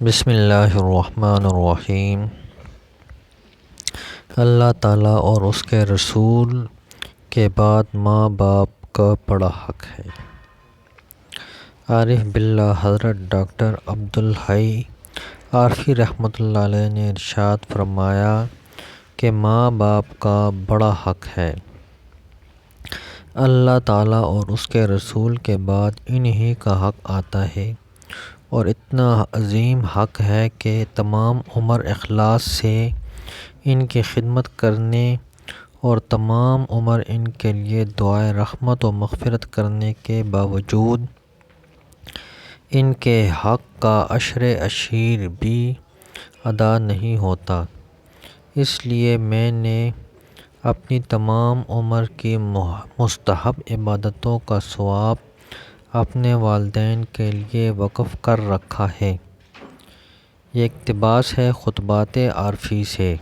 بسم اللہ الرحمن الرحیم۔ اللہ تعالیٰ اور اس کے رسول کے بعد ماں باپ کا بڑا حق ہے۔ عارف باللہ حضرت ڈاکٹر عبدالحی عارفی رحمۃ اللہ علیہ نے ارشاد فرمایا کہ ماں باپ کا بڑا حق ہے۔ اللہ تعالیٰ اور اس کے رسول کے بعد انہی کا حق آتا ہے، اور اتنا عظیم حق ہے کہ تمام عمر اخلاص سے ان کی خدمت کرنے اور تمام عمر ان کے لیے دعائے رحمت و مغفرت کرنے کے باوجود ان کے حق کا عشر عشیر بھی ادا نہیں ہوتا۔ اس لیے میں نے اپنی تمام عمر کی مستحب عبادتوں کا ثواب اپنے والدین کے لیے وقف کر رکھا ہے۔ یہ اقتباس ہے خطبات عارفی سے۔